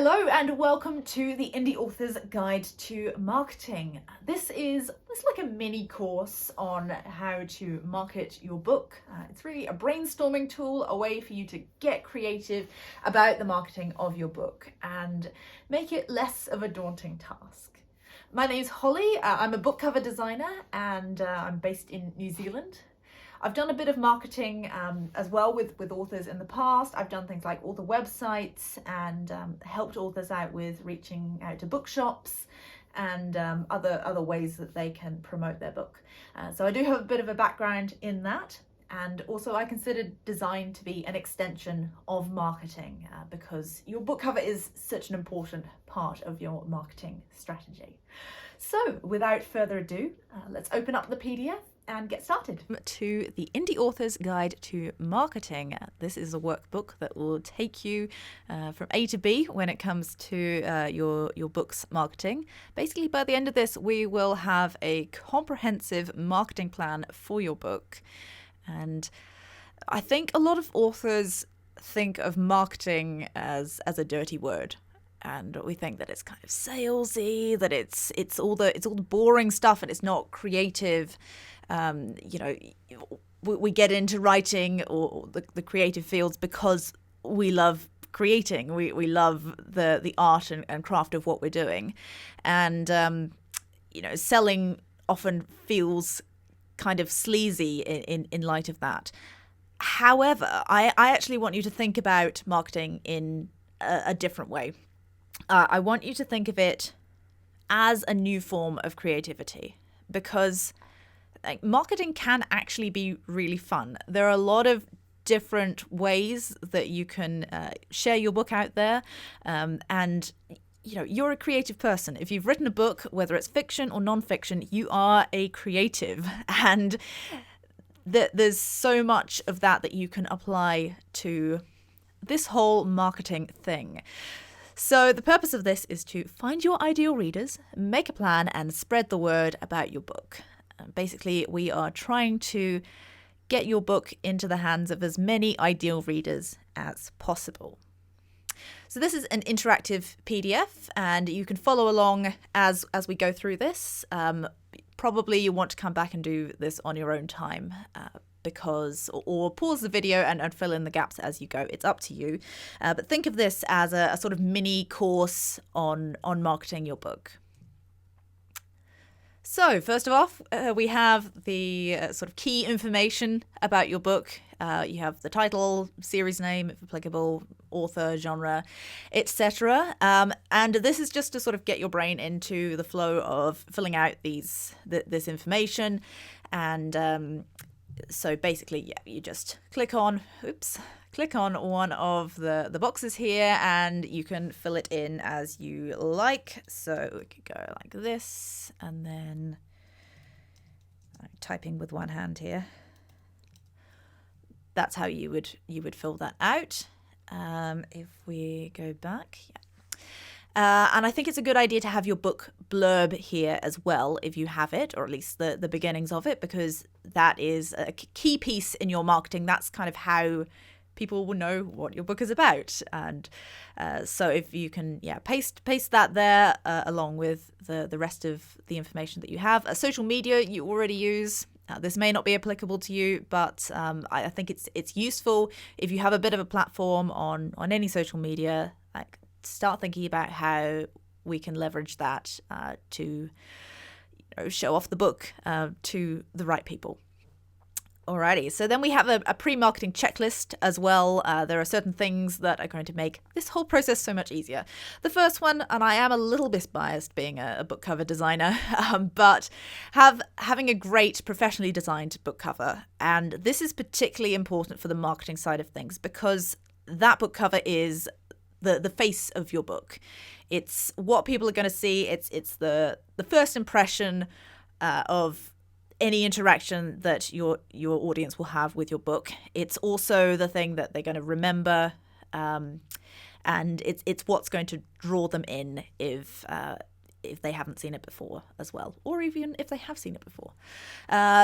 Hello and welcome to the Indie Author's Guide to Marketing. This is like a mini course on how to market your book. It's really a brainstorming tool, a way for you to get creative about the marketing of your book and make it less of a daunting task. My name's Holly. I'm a book cover designer and I'm based in New Zealand. I've done a bit of marketing as well with authors in the past. I've done things like author websites and helped authors out with reaching out to bookshops and other ways that they can promote their book. So I do have a bit of a background in that. And also I consider design to be an extension of marketing because your book cover is such an important part of your marketing strategy. So without further ado, let's open up the PDF and get started. To the Indie Author's Guide to Marketing. This is a workbook that will take you from A to B when it comes to your book's marketing. Basically, by the end of this, we will have a comprehensive marketing plan for your book. And I think a lot of authors think of marketing as a dirty word. And we think that it's kind of salesy, that it's all the boring stuff, and it's not creative. We get into writing or the creative fields because we love creating. We love the art and craft of what we're doing, and selling often feels kind of sleazy in light of that. However, I actually want you to think about marketing in a different way. I want you to think of it as a new form of creativity, because marketing can actually be really fun. There are a lot of different ways that you can share your book out there, and you're a creative person. If you've written a book, whether it's fiction or non-fiction, you are a creative, and there's so much of that you can apply to this whole marketing thing. So the purpose of this is to find your ideal readers, make a plan, and spread the word about your book. Basically, we are trying to get your book into the hands of as many ideal readers as possible. So this is an interactive PDF, and you can follow along as we go through this. Probably you want to come back and do this on your own time, or pause the video and fill in the gaps as you go. It's up to you. But think of this as a sort of mini course on marketing your book. So first of all, we have the sort of key information about your book. You have the title, series name, if applicable, author, genre, etc. And this is just to sort of get your brain into the flow of filling out this information. And so basically, you just click on one of the boxes here, and you can fill it in as you like. So we could go like this, and then I'm typing with one hand here. That's how you would fill that out. If we go back, and I think it's a good idea to have your book blurb here as well, if you have it, or at least the beginnings of it, because that is a key piece in your marketing. That's kind of how people will know what your book is about. And so if you can, paste that there along with the rest of the information that you have. Social media you already use. This may not be applicable to you, but I think it's useful if you have a bit of a platform on any social media. Like, start thinking about how we can leverage that to show off the book to the right people. Alrighty, so then we have a pre-marketing checklist as well. There are certain things that are going to make this whole process so much easier. The first one, and I am a little bit biased being a book cover designer, but having a great professionally designed book cover. And this is particularly important for the marketing side of things, because that book cover is the face of your book. It's what people are going to see. It's the first impression of any interaction that your audience will have with your book. It's also the thing that they're going to remember, and it's what's going to draw them in if if they haven't seen it before as well, or even if they have seen it before.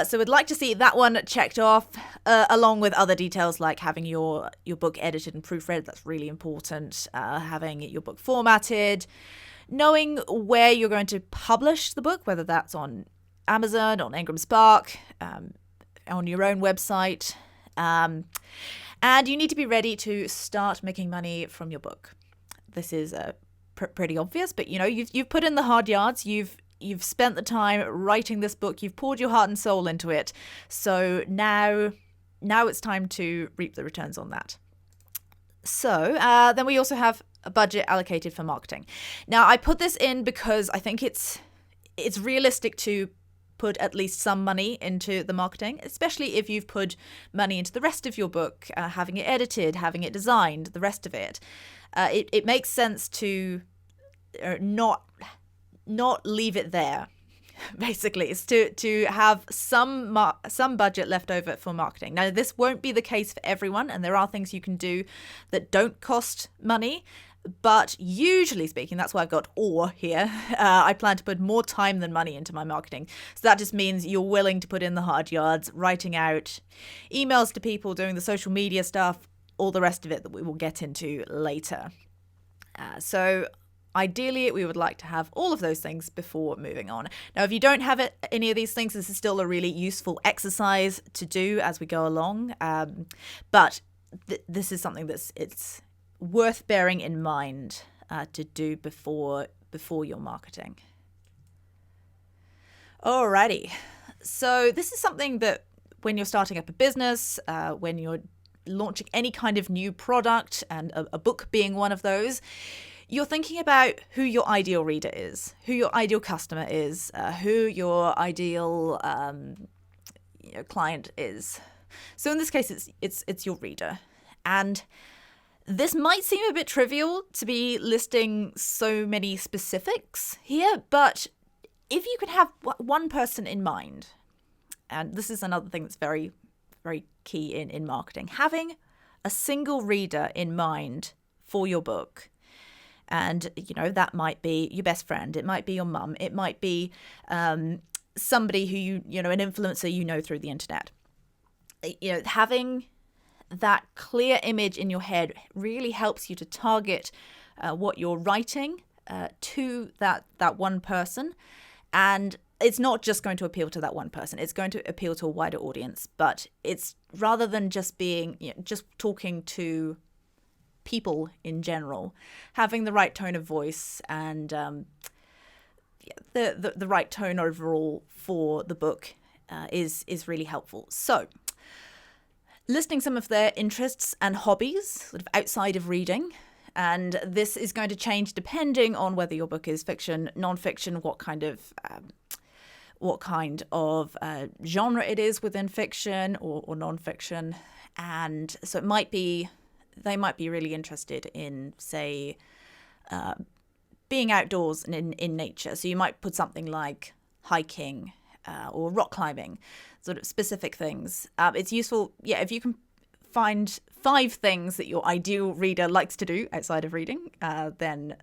So we'd like to see that one checked off, along with other details like having your book edited and proofread. That's really important. Having your book formatted, knowing where you're going to publish the book, whether that's on Amazon, on Ingram Spark, on your own website. And you need to be ready to start making money from your book. This is pretty obvious, but you've put in the hard yards. You've spent the time writing this book. You've poured your heart and soul into it. So now it's time to reap the returns on that. So then we also have a budget allocated for marketing. Now I put this in because I think it's realistic to put at least some money into the marketing, especially if you've put money into the rest of your book, having it edited, having it designed, the rest of it. It makes sense to not leave it there. Basically, it's to have some budget left over for marketing. Now, this won't be the case for everyone, and there are things you can do that don't cost money. But usually speaking, that's why I've got "or" here. I plan to put more time than money into my marketing. So that just means you're willing to put in the hard yards, writing out emails to people, doing the social media stuff, all the rest of it that we will get into later. So ideally, we would like to have all of those things before moving on. Now, if you don't have any of these things, this is still a really useful exercise to do as we go along. But this is something it's worth bearing in mind to do before your marketing. Alrighty, so this is something that when you're starting up a business, when you're launching any kind of new product, and a book being one of those, you're thinking about who your ideal reader is, who your ideal customer is, who your ideal client is. So in this case, it's your reader. And this might seem a bit trivial to be listing so many specifics here, but if you can have one person in mind, and this is another thing that's very, very key in marketing, having a single reader in mind for your book. And, that might be your best friend. It might be your mum. It might be somebody who, an influencer through the internet. Having that clear image in your head really helps you to target what you're writing to that one person. And it's not just going to appeal to that one person. It's going to appeal to a wider audience. But it's rather than just being, just talking to people in general, having the right tone of voice and the right tone overall for the book is really helpful. So listing some of their interests and hobbies sort of outside of reading. And this is going to change depending on whether your book is fiction, non-fiction, what kind of genre it is within fiction or non-fiction. And so they might be really interested in, say, being outdoors and in nature. So you might put something like hiking or rock climbing, sort of specific things. It's useful, if you can find 5 things that your ideal reader likes to do outside of reading, then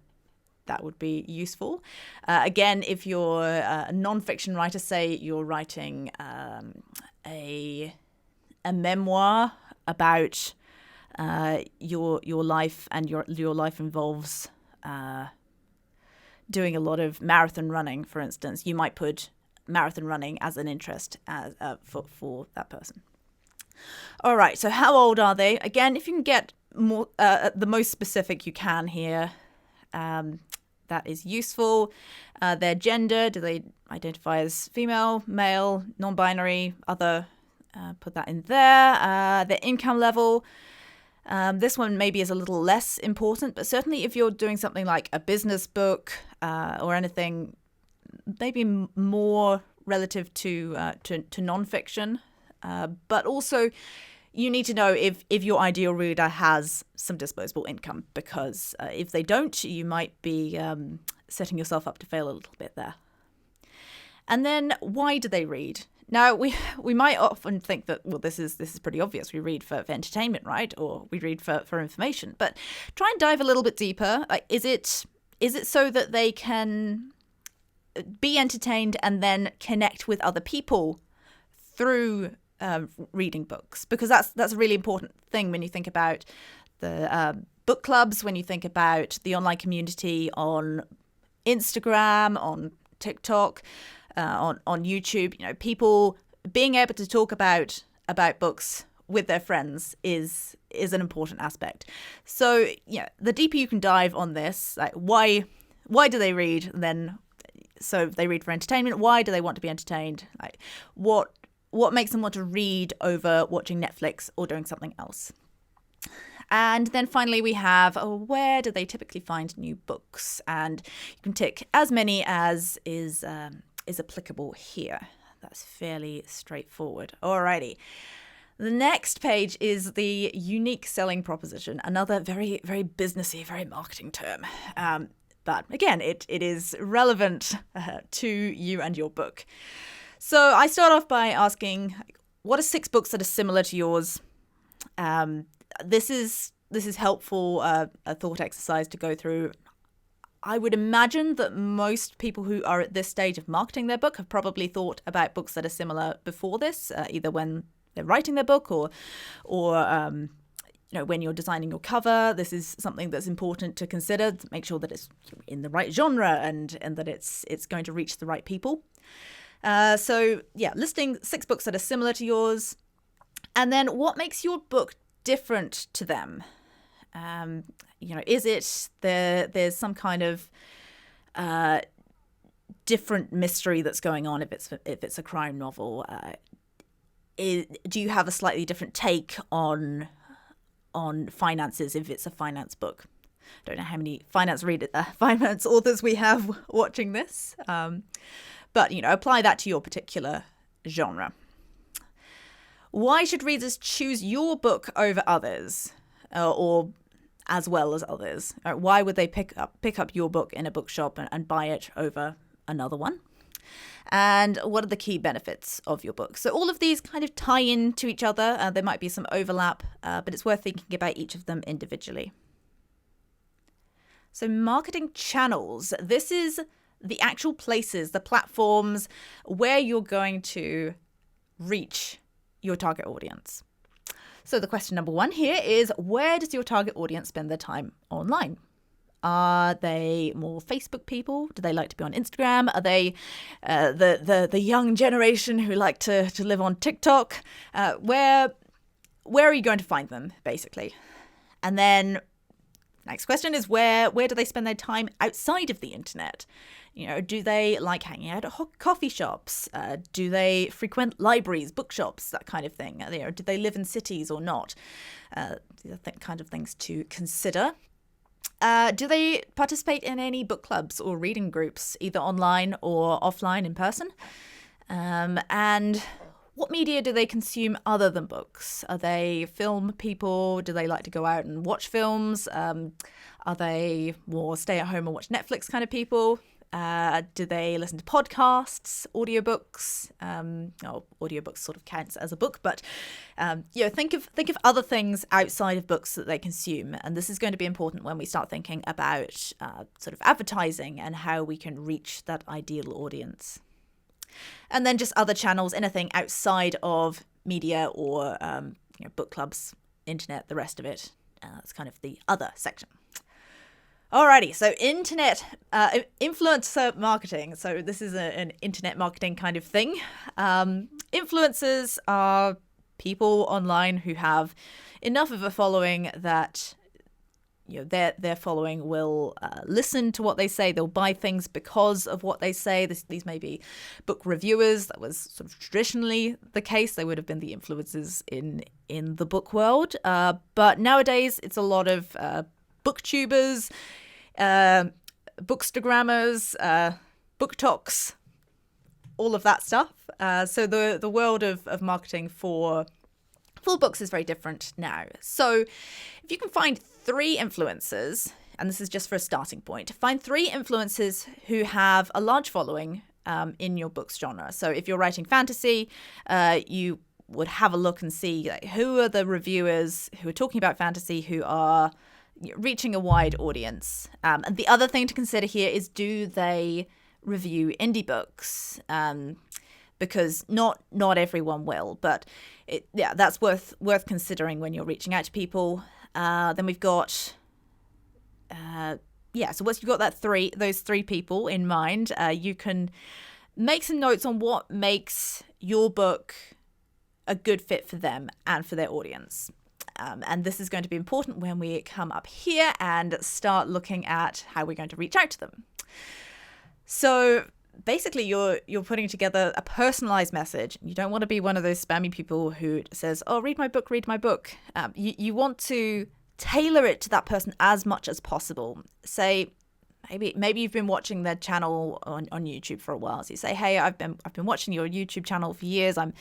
that would be useful. Again, if you're a non-fiction writer, say you're writing a memoir about your life, and your life involves doing a lot of marathon running, for instance, you might put marathon running as an interest for that person. All right, so how old are they? Again, if you can get more the most specific you can here, that is useful. Their gender, do they identify as female, male, non-binary, other? Put that in there. Their income level. This one maybe is a little less important, but certainly if you're doing something like a business book or anything, maybe more relative to non-fiction. But also you need to know if your ideal reader has some disposable income, because if they don't, you might be setting yourself up to fail a little bit there. And then, why do they read? Now, we might often think that, well, this is pretty obvious. We read for entertainment, right? Or we read for information. But try and dive a little bit deeper. Is it so that they can be entertained and then connect with other people through reading books, because that's a really important thing when you think about the book clubs, when you think about the online community on Instagram, on TikTok, on YouTube. People being able to talk about books with their friends is an important aspect. So the deeper you can dive on this, like why do they read? And then so they read for entertainment. Why do they want to be entertained? Like what makes them want to read over watching Netflix or doing something else? And then finally we have where do they typically find new books? And you can tick as many as is applicable here. That's fairly straightforward. Alrighty. The next page is the unique selling proposition, another very, very businessy, very marketing term. But again, it is relevant to you and your book. So I start off by asking, what are 6 books that are similar to yours? This is helpful, a thought exercise to go through. I would imagine that most people who are at this stage of marketing their book have probably thought about books that are similar before this, either when they're writing their book or when you're designing your cover. This is something that's important to consider, to make sure that it's in the right genre and that it's going to reach the right people. Listing 6 books that are similar to yours, and then what makes your book different to them? Is it there's some kind of different mystery that's going on if it's a crime novel? Do you have a slightly different take on finances if it's a finance book? Don't know how many finance authors we have watching this, but apply that to your particular genre. Why should readers choose your book over others, or as well as others? Why would they pick up your book in a bookshop and buy it over another one? And what are the key benefits of your book? So all of these kind of tie into each other. There might be some overlap, but it's worth thinking about each of them individually. So marketing channels. This is the actual places, the platforms where you're going to reach your target audience. So the question number 1 here is, where does your target audience spend their time online? Are they more Facebook people? Do they like to be on Instagram? Are they the young generation who like to live on TikTok? Where are you going to find them, basically? And then next question is, where do they spend their time outside of the internet? Do they like hanging out at coffee shops? Do they frequent libraries, bookshops, that kind of thing? Do they live in cities or not? These are kind of things to consider. Do they participate in any book clubs or reading groups, either online or offline in person? And what media do they consume other than books? Are they film people? Do they like to go out and watch films? Are they more stay at home and watch Netflix kind of people? Do they listen to podcasts, audiobooks? Audiobooks sort of counts as a book, but think of other things outside of books that they consume, and this is going to be important when we start thinking about sort of advertising and how we can reach that ideal audience. And then just other channels, anything outside of media or book clubs, internet, the rest of it. That's kind of the other section. Alrighty, so internet influencer marketing. So this is an internet marketing kind of thing. Influencers are people online who have enough of a following that their following will listen to what they say. They'll buy things because of what they say. These may be book reviewers. That was sort of traditionally the case. They would have been the influencers in the book world. But nowadays, it's a lot of booktubers, bookstagrammers, booktalks, all of that stuff. So the world of marketing for books is very different now. So if you can find 3 influencers, and this is just for a starting point, find 3 influencers who have a large following in your book's genre. So if you're writing fantasy, you would have a look and see who are the reviewers who are talking about fantasy, who are reaching a wide audience. And the other thing to consider here is, do they review indie books, because not everyone will, but that's worth considering when you're reaching out to people. Then we've got so once you've got those three people in mind, you can make some notes on what makes your book a good fit for them and for their audience. And this is going to be important when we come up here and start looking at how we're going to reach out to them. So basically, you're putting together a personalized message. You don't want to be one of those spammy people who says, "Oh, read my book, read my book." You want to tailor it to that person as much as possible. Say, maybe you've been watching their channel on YouTube for a while. So you say, "Hey, I've been watching your YouTube channel for years. I'm,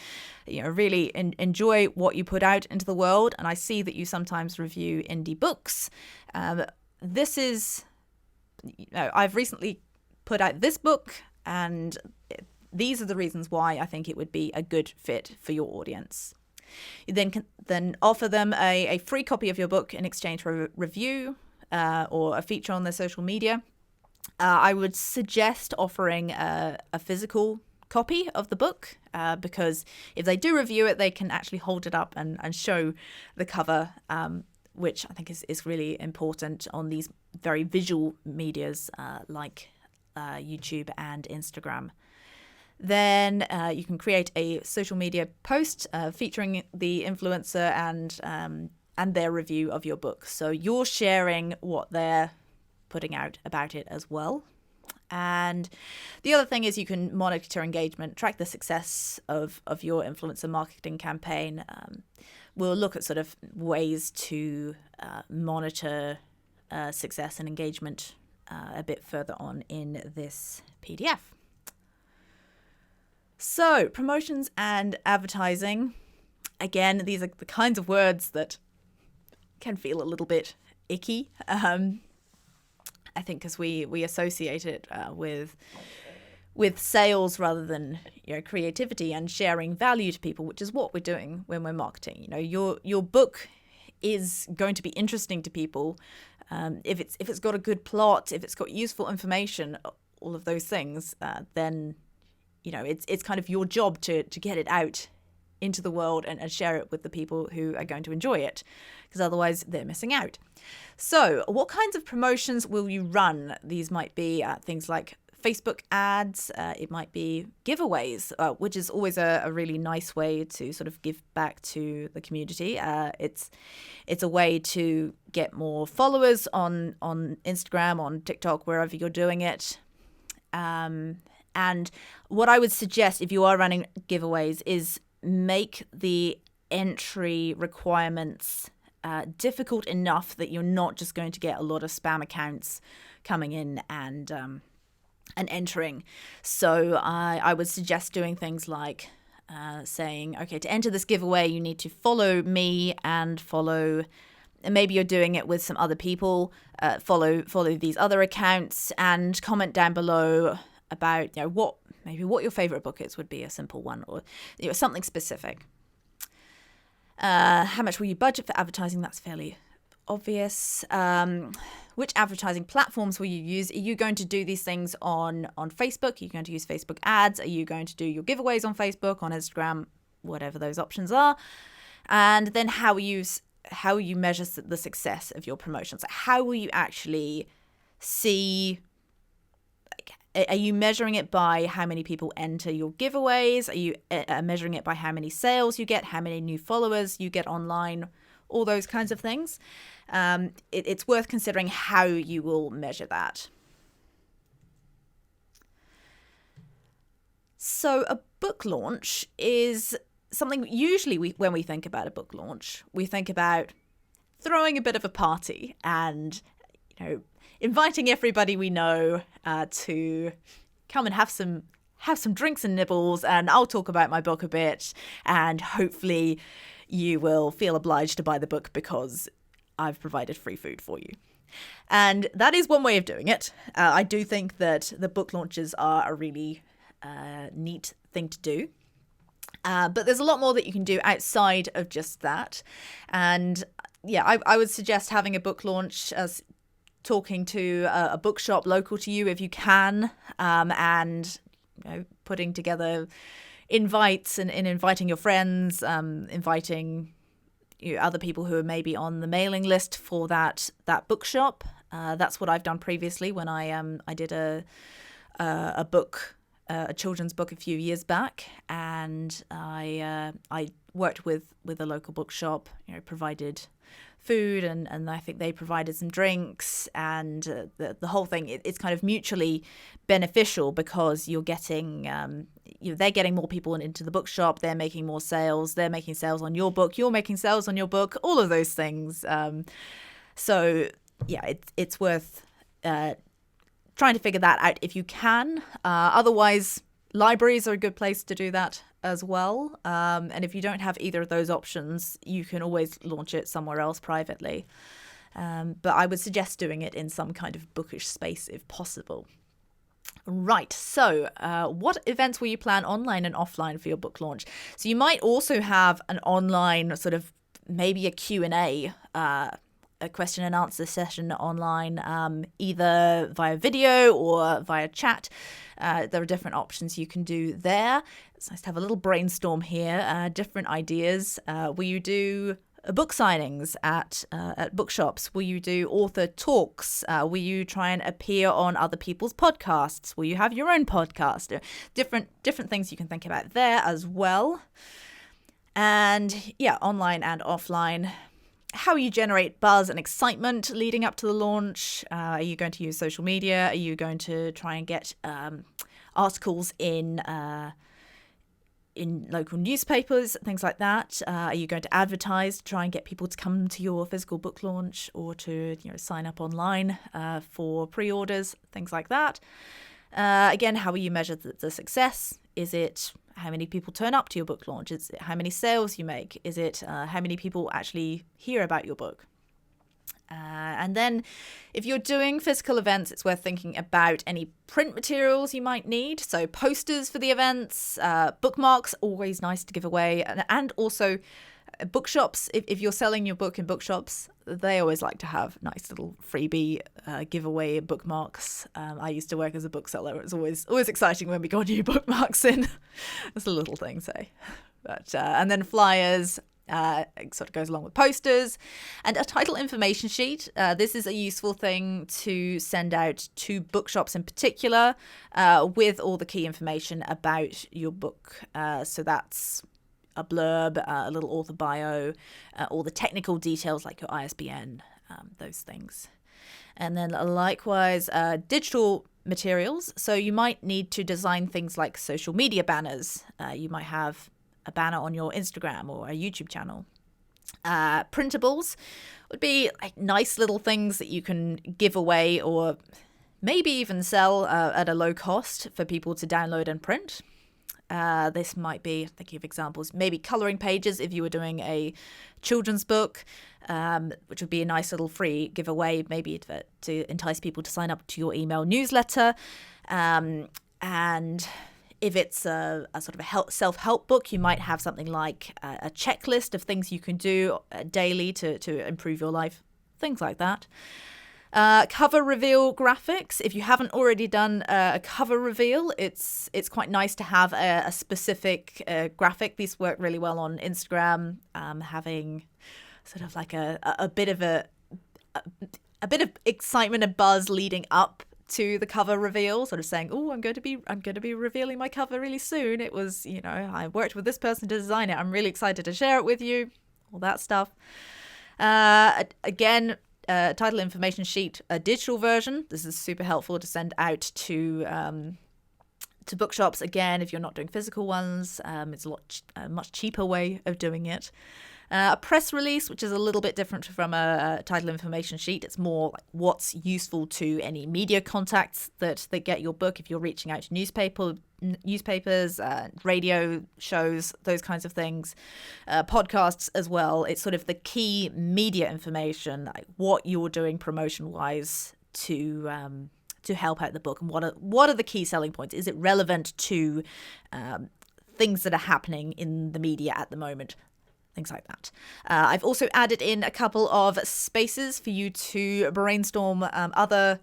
really enjoy what you put out into the world, and I see that you sometimes review indie books. This is, I've recently put out this book, and these are the reasons why I think it would be a good fit for your audience." You then offer them a free copy of your book in exchange for a review or a feature on their social media. I would suggest offering a physical copy of the book, because if they do review it, they can actually hold it up and show the cover, which I think is really important on these very visual medias like YouTube and Instagram. Then you can create a social media post featuring the influencer and their review of your book. So you're sharing what they're putting out about it as well. And the other thing is you can monitor engagement, track the success of your influencer marketing campaign. We'll look at sort of ways to monitor success and engagement a bit further on in this PDF. So, promotions and advertising. Again, these are the kinds of words that can feel a little bit icky. I think because we associate it with sales rather than creativity and sharing value to people, which is what we're doing when we're marketing. Your book is going to be interesting to people if it's got a good plot, if it's got useful information, all of those things. Then it's kind of your job to get it out into the world and share it with the people who are going to enjoy it, because otherwise they're missing out. So what kinds of promotions will you run? These might be things like Facebook ads. It might be giveaways, which is always a really nice way to sort of give back to the community. It's a way to get more followers on Instagram, on TikTok, wherever you're doing it. And what I would suggest if you are running giveaways is make the entry requirements difficult enough that you're not just going to get a lot of spam accounts coming in and entering. So I would suggest doing things like saying, okay, to enter this giveaway, you need to follow me and maybe you're doing it with some other people, follow these other accounts and comment down below about what your favorite book is, would be a simple one, or something specific. How much will you budget for advertising? That's fairly obvious. Which advertising platforms will you use? Are you going to do these things on Facebook? Are you going to use Facebook ads? Are you going to do your giveaways on Facebook, on Instagram, whatever those options are? And then how will you measure the success of your promotions? How will you actually see? Are you measuring it by how many people enter your giveaways? Are you measuring it by how many sales you get, how many new followers you get online, all those kinds of things? It's worth considering how you will measure that. So a book launch is something usually when we think about a book launch, we think about throwing a bit of a party and, inviting everybody we know to come and have some drinks and nibbles, and I'll talk about my book a bit, and hopefully you will feel obliged to buy the book because I've provided free food for you. And that is one way of doing it. I do think that the book launches are a really neat thing to do. But there's a lot more that you can do outside of just that. And yeah, I would suggest having a book launch as talking to a bookshop local to you if you can, and putting together invites and inviting your friends, inviting other people who are maybe on the mailing list for that bookshop. That's what I've done previously when I did a book, a children's book a few years back, and I worked with a local bookshop, provided food, and I think they provided some drinks, and the whole thing, it's kind of mutually beneficial because you're getting they're getting more people into the bookshop, they're making more sales, they're making sales on your book, you're making sales on your book, all of those things. So yeah, it's worth trying to figure that out if you can. Otherwise, libraries are a good place to do that as well. And if you don't have either of those options, you can always launch it somewhere else privately. But I would suggest doing it in some kind of bookish space if possible. Right, so what events will you plan online and offline for your book launch? So you might also have an online sort of maybe a Q&A, a question and answer session online, either via video or via chat. There are different options you can do there. It's nice to have a little brainstorm here, different ideas. Will you do book signings at bookshops? Will you do author talks? Will you try and appear on other people's podcasts? Will you have your own podcast? Different things you can think about there as well. And yeah, online and offline. How you generate buzz and excitement leading up to the launch. Are you going to use social media? Are you going to try and get articles in local newspapers, things like that? Are you going to advertise to try and get people to come to your physical book launch, or to sign up online for pre-orders, things like that? Again, how will you measure the success? Is it how many people turn up to your book launch? Is it how many sales you make? Is it how many people actually hear about your book? And then if you're doing physical events, it's worth thinking about any print materials you might need. So posters for the events, bookmarks, always nice to give away. And also bookshops, if you're selling your book in bookshops, they always like to have nice little freebie giveaway bookmarks. I used to work as a bookseller. It was always exciting when we got new bookmarks in. That's a little thing, say. But and then flyers. It sort of goes along with posters, and a title information sheet. This is a useful thing to send out to bookshops in particular, with all the key information about your book. So that's a blurb, a little author bio, all the technical details like your ISBN, those things. And then likewise, digital materials. So you might need to design things like social media banners. You might have a banner on your Instagram or a YouTube channel. Printables would be like nice little things that you can give away or maybe even sell at a low cost for people to download and print. This might be, thinking of examples, maybe colouring pages if you were doing a children's book, which would be a nice little free giveaway, maybe to entice people to sign up to your email newsletter. And if it's a sort of a self-help book, you might have something like a checklist of things you can do daily to improve your life, things like that. Cover reveal graphics. If you haven't already done a cover reveal, it's quite nice to have a specific graphic. These work really well on Instagram, having sort of like a bit of excitement and buzz leading up to the cover reveal, sort of saying, "Oh, I'm going to be revealing my cover really soon. It was, I worked with this person to design it. I'm really excited to share it with you." All that stuff. Again, title information sheet, a digital version. This is super helpful to send out to bookshops. Again, if you're not doing physical ones, it's a much cheaper way of doing it. A press release, which is a little bit different from a title information sheet. It's more like what's useful to any media contacts that get your book. If you're reaching out to newspapers, radio shows, those kinds of things, podcasts as well. It's sort of the key media information, like what you're doing promotion-wise to help out the book, and what are the key selling points? Is it relevant to things that are happening in the media at the moment? things like that. I've also added in a couple of spaces for you to brainstorm other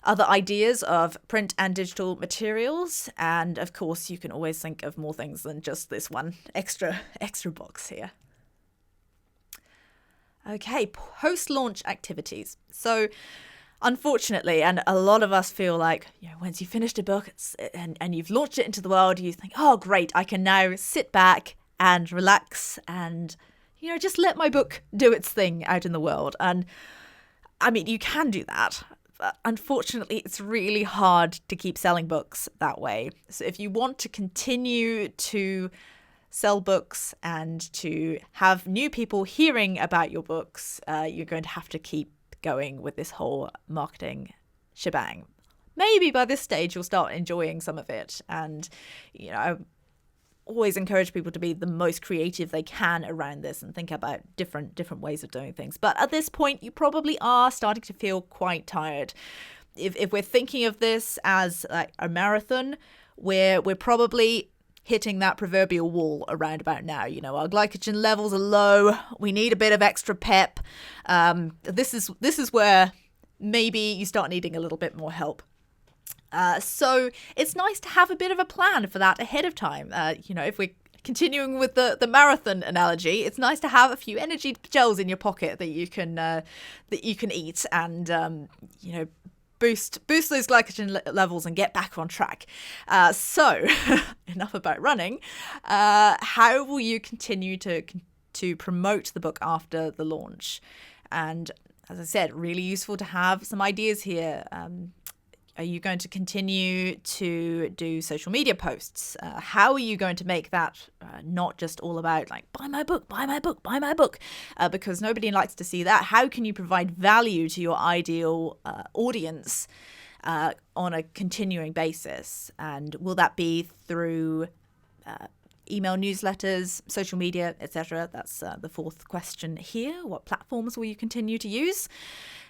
ideas of print and digital materials. And of course, you can always think of more things than just this one extra box here. Okay, post-launch activities. So unfortunately, and a lot of us feel like, once you finished a book and you've launched it into the world, you think, oh, great, I can now sit back and relax and, just let my book do its thing out in the world. And I mean, you can do that. But unfortunately, it's really hard to keep selling books that way. So if you want to continue to sell books and to have new people hearing about your books, you're going to have to keep going with this whole marketing shebang. Maybe by this stage you'll start enjoying some of it, and I always encourage people to be the most creative they can around this and think about different ways of doing things. But at this point you probably are starting to feel quite tired. If we're thinking of this as like a marathon, we're probably hitting that proverbial wall around about now. Our glycogen levels are low. We need a bit of extra pep. This is where maybe you start needing a little bit more help. So it's nice to have a bit of a plan for that ahead of time. If we're continuing with the marathon analogy, it's nice to have a few energy gels in your pocket that you can eat and boost those glycogen levels and get back on track. So enough about running. How will you continue to promote the book after the launch? And as I said, really useful to have some ideas here. Are you going to continue to do social media posts? How are you going to make that not just all about like, buy my book, buy my book, buy my book? Because nobody likes to see that. How can you provide value to your ideal audience on a continuing basis? And will that be through email newsletters, social media, etc.? That's the fourth question here. What platforms will you continue to use?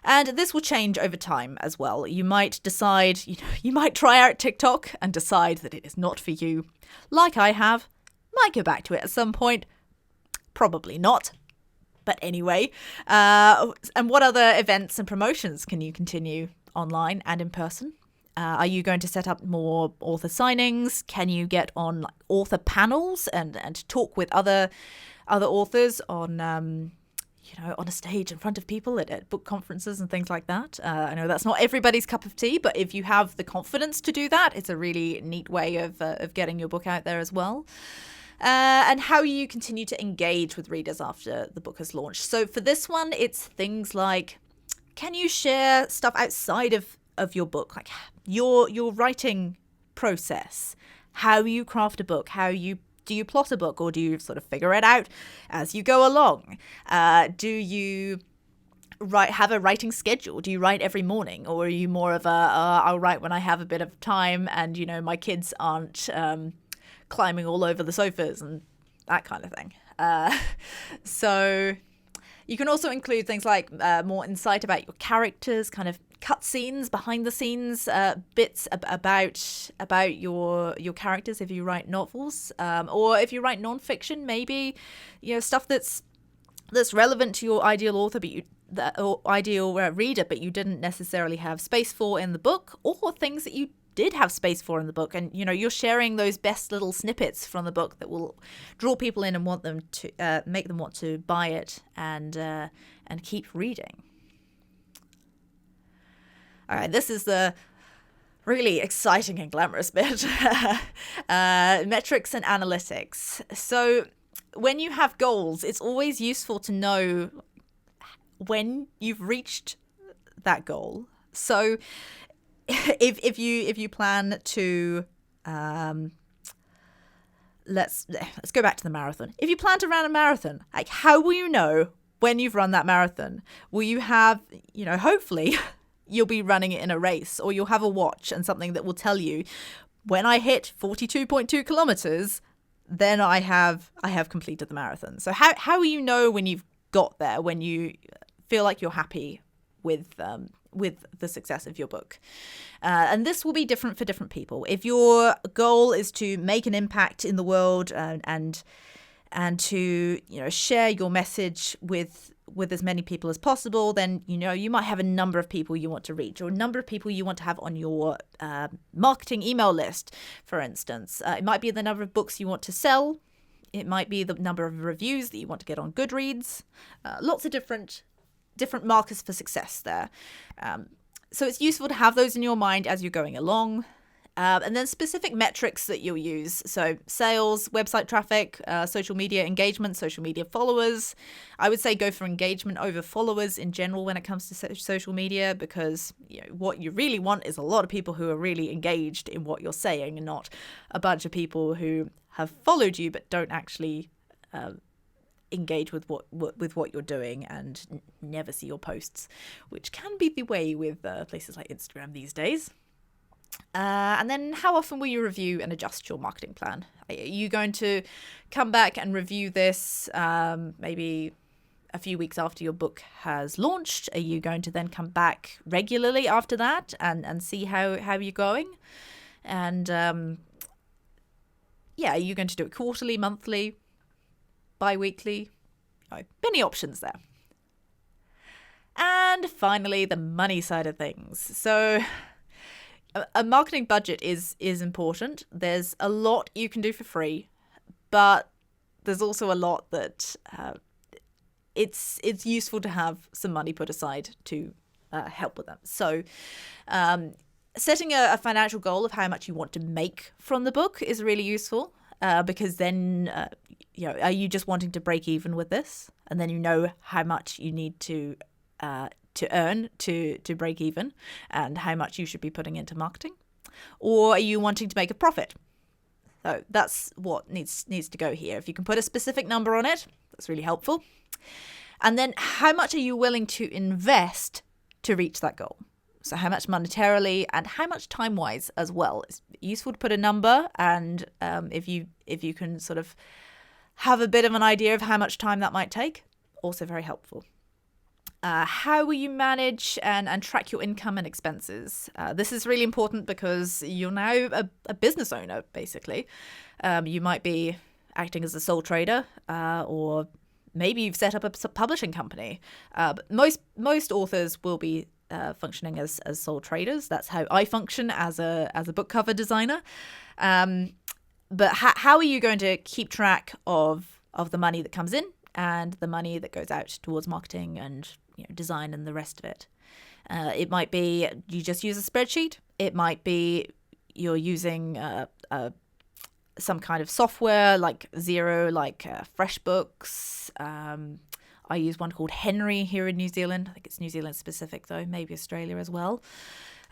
And this will change over time as well. You might decide, you might try out TikTok and decide that it is not for you, like I have. Might go back to it at some point. Probably not. But anyway, and what other events and promotions can you continue online and in person? Are you going to set up more author signings? Can you get on like author panels and talk with other authors on on a stage in front of people at book conferences and things like that? I know that's not everybody's cup of tea, but if you have the confidence to do that, it's a really neat way of getting your book out there as well. And how you continue to engage with readers after the book has launched. So for this one, it's things like, can you share stuff outside of your book, like your writing process, how you craft a book, do you plot a book, or do you sort of figure it out as you go along? Do you have a writing schedule? Do you write every morning, or are you more of I'll write when I have a bit of time and my kids aren't climbing all over the sofas and that kind of thing? So you can also include things like more insight about your characters, kind of cutscenes, behind the scenes bits about your characters if you write novels, or if you write nonfiction, maybe stuff that's relevant to your ideal author, or ideal reader, but you didn't necessarily have space for in the book, or things that you did have space for in the book, and you're sharing those best little snippets from the book that will draw people in and want them to make them want to buy it and keep reading. All right, this is the really exciting and glamorous bit. Metrics and analytics. So when you have goals, it's always useful to know when you've reached that goal. So if you plan to let's go back to the marathon. If you plan to run a marathon, like, how will you know when you've run that marathon? Will you have, hopefully you'll be running it in a race, or you'll have a watch and something that will tell you, when I hit 42.2 kilometers, then I have completed the marathon. So how will you know when you've got there, when you feel like you're happy with the success of your book? And this will be different for different people. If your goal is to make an impact in the world and and to share your message with as many people as possible, then you might have a number of people you want to reach, or a number of people you want to have on your marketing email list, for instance. It might be the number of books you want to sell. It might be the number of reviews that you want to get on Goodreads. Lots of different markers for success there. So it's useful to have those in your mind as you're going along. And then specific metrics that you'll use. So sales, website traffic, social media engagement, social media followers. I would say go for engagement over followers in general when it comes to social media, because what you really want is a lot of people who are really engaged in what you're saying, and not a bunch of people who have followed you but don't actually engage with what you're doing and never see your posts, which can be the way with places like Instagram these days. And then how often will you review and adjust your marketing plan? Are you going to come back and review this maybe a few weeks after your book has launched? Are you going to then come back regularly after that and see how you're going? And are you going to do it quarterly, monthly, bi-weekly? Many options there. And finally, the money side of things. So a marketing budget is important. There's a lot you can do for free, but there's also a lot that it's useful to have some money put aside to help with them. So setting a financial goal of how much you want to make from the book is really useful, because then are you just wanting to break even with this, and then how much you need to earn to break even, and how much you should be putting into marketing? Or are you wanting to make a profit? So that's what needs to go here. If you can put a specific number on it, that's really helpful. And then how much are you willing to invest to reach that goal? So how much monetarily and how much time-wise as well. It's useful to put a number, and if you can sort of have a bit of an idea of how much time that might take, also very helpful. How will you manage and track your income and expenses? This is really important because you're now a business owner, basically. You might be acting as a sole trader, or maybe you've set up a publishing company. But most authors will be functioning as sole traders. That's how I function as a book cover designer. But how are you going to keep track of the money that comes in and the money that goes out towards marketing and design and the rest of it? It might be you just use a spreadsheet. It might be you're using some kind of software like Xero, like FreshBooks. I use one called Henry here in New Zealand. I think it's New Zealand specific though, maybe Australia as well.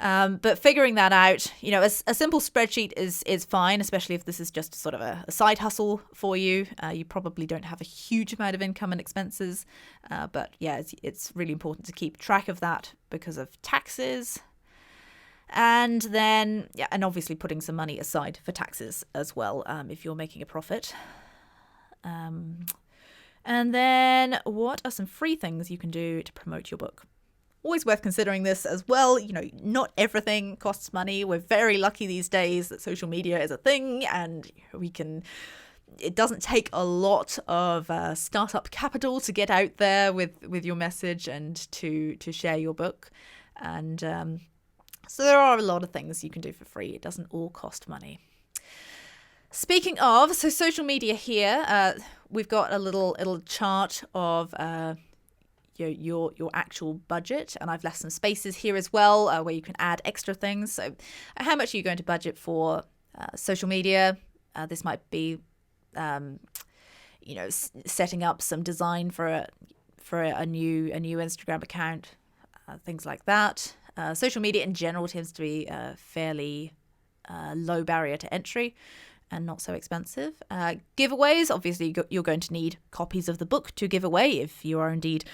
But figuring that out, a simple spreadsheet is fine, especially if this is just sort of a side hustle for you. You probably don't have a huge amount of income and expenses. But yeah, it's really important to keep track of that because of taxes. And then, and obviously putting some money aside for taxes as well, if you're making a profit. And then what are some free things you can do to promote your book? Always worth considering this as well. Not everything costs money. We're very lucky these days that social media is a thing, and it doesn't take a lot of startup capital to get out there with your message and to share your book. And so there are a lot of things you can do for free. It doesn't all cost money. Speaking of, so social media here, we've got a little chart of your actual budget, and I've left some spaces here as well where you can add extra things. So how much are you going to budget for social media? This might be setting up some design for a new Instagram account, things like that. Social media in general tends to be fairly low barrier to entry and not so expensive. Giveaways, obviously you're going to need copies of the book to give away if you are indeed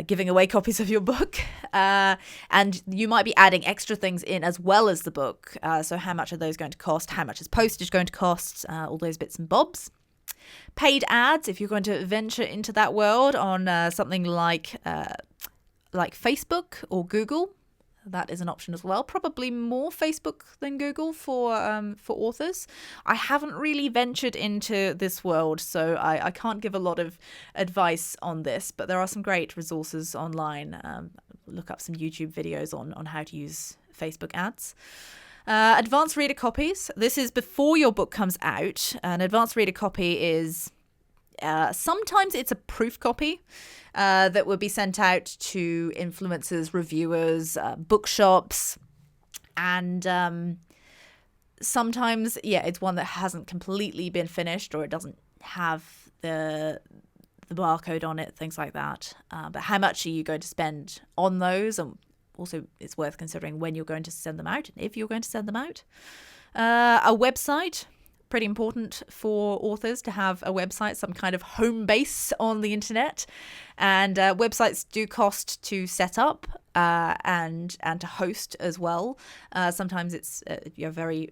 giving away copies of your book. And you might be adding extra things in as well as the book. So how much are those going to cost? How much is postage going to cost? All those bits and bobs. Paid ads, if you're going to venture into that world on something like Facebook or Google. That is an option as well. Probably more Facebook than Google for authors. I haven't really ventured into this world, so I can't give a lot of advice on this. But there are some great resources online. Look up some YouTube videos on how to use Facebook ads. Advanced reader copies. This is before your book comes out. An advanced reader copy is sometimes it's a proof copy that will be sent out to influencers, reviewers, bookshops, and sometimes, it's one that hasn't completely been finished, or it doesn't have the barcode on it, things like that. But how much are you going to spend on those? And also, it's worth considering when you're going to send them out, and if you're going to send them out. A website. Pretty important for authors to have a website, some kind of home base on the internet. And websites do cost to set up and to host as well. Sometimes it's a very,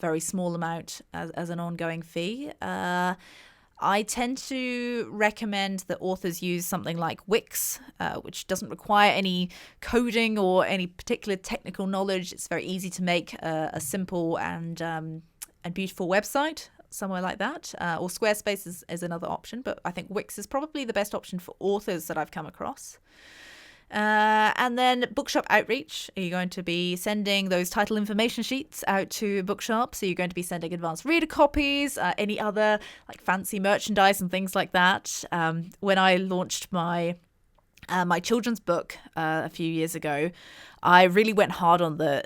very small amount as an ongoing fee. I tend to recommend that authors use something like Wix, which doesn't require any coding or any particular technical knowledge. It's very easy to make a simple and beautiful website, somewhere like that. Or Squarespace is another option, but I think Wix is probably the best option for authors that I've come across. And then bookshop outreach. Are you going to be sending those title information sheets out to bookshops? Are you going to be sending advanced reader copies, any other like fancy merchandise and things like that? When I launched my children's book a few years ago, I really went hard on the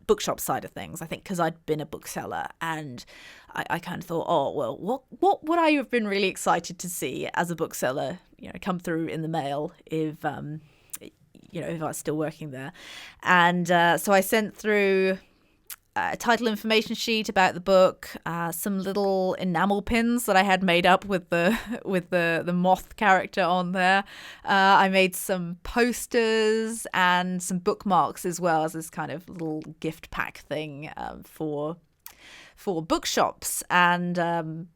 bookshop side of things. I think because I'd been a bookseller, and I kind of thought, oh well, what would I have been really excited to see as a bookseller, come through in the mail if if I was still working there, and so I sent through a title information sheet about the book, some little enamel pins that I had made up with the moth character on there. I made some posters and some bookmarks as well as this kind of little gift pack thing for bookshops. And a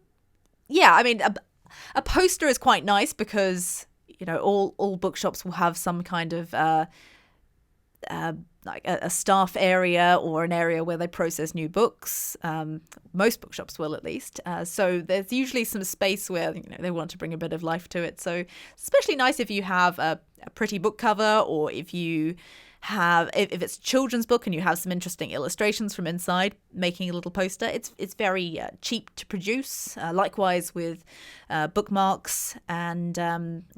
poster is quite nice because all bookshops will have some kind of like a staff area or an area where they process new books. Most bookshops will, at least. So there's usually some space where they want to bring a bit of life to it. So especially nice if you have a pretty book cover, or if you have, if it's a children's book and you have some interesting illustrations from inside, making a little poster. It's very cheap to produce. Likewise with bookmarks, and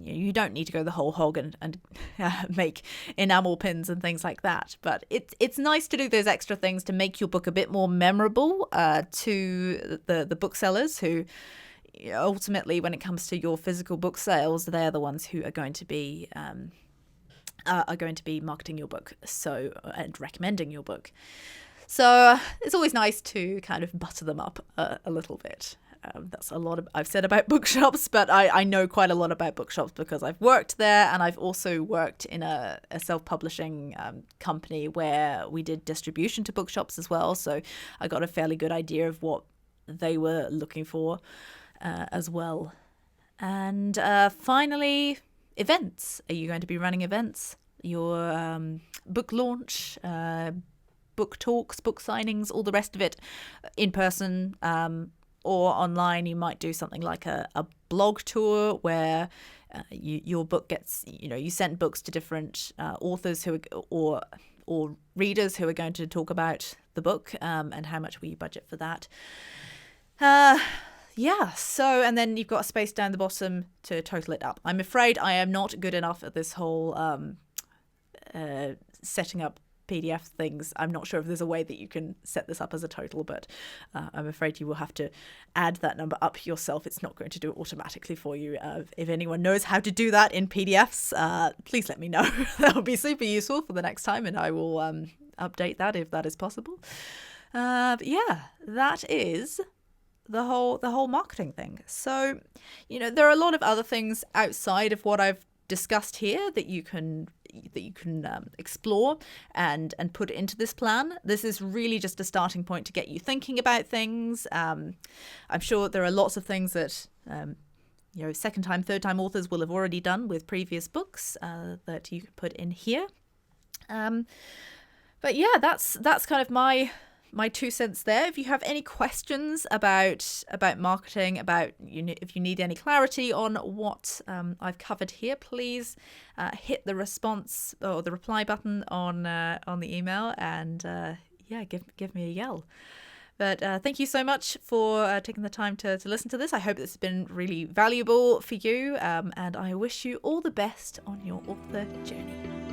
you don't need to go the whole hog and make enamel pins and things like that. But it's nice to do those extra things to make your book a bit more memorable to the booksellers who. Ultimately, when it comes to your physical book sales, they're the ones who are going to be marketing your book, and recommending your book. So it's always nice to kind of butter them up a little bit. That's a lot I've said about bookshops, but I know quite a lot about bookshops because I've worked there, and I've also worked in a self-publishing company where we did distribution to bookshops as well. So I got a fairly good idea of what they were looking for as well. And finally, events. Are you going to be running events? Your book launch, book talks, book signings, all the rest of it in person or online. You might do something like a blog tour where your book gets, you send books to different authors who are, or readers who are going to talk about the book, and how much will you budget for that. So, and then you've got a space down the bottom to total it up. I'm afraid I am not good enough at this whole setting up PDF things. I'm not sure if there's a way that you can set this up as a total, but I'm afraid you will have to add that number up yourself. It's not going to do it automatically for you. If anyone knows how to do that in PDFs, please let me know. That would be super useful for the next time, and I will update that if that is possible. That is the whole marketing thing. So, there are a lot of other things outside of what I've discussed here that you can explore and put into this plan. This is really just a starting point to get you thinking about things. I'm sure there are lots of things that second time, third time authors will have already done with previous books that you could put in here. But yeah, that's kind of my 2 cents there. If you have any questions about marketing, if you need any clarity on what I've covered here, please hit the response or the reply button on the email, and give me a yell. But thank you so much for taking the time to listen to this. I hope this has been really valuable for you, and I wish you all the best on your author journey.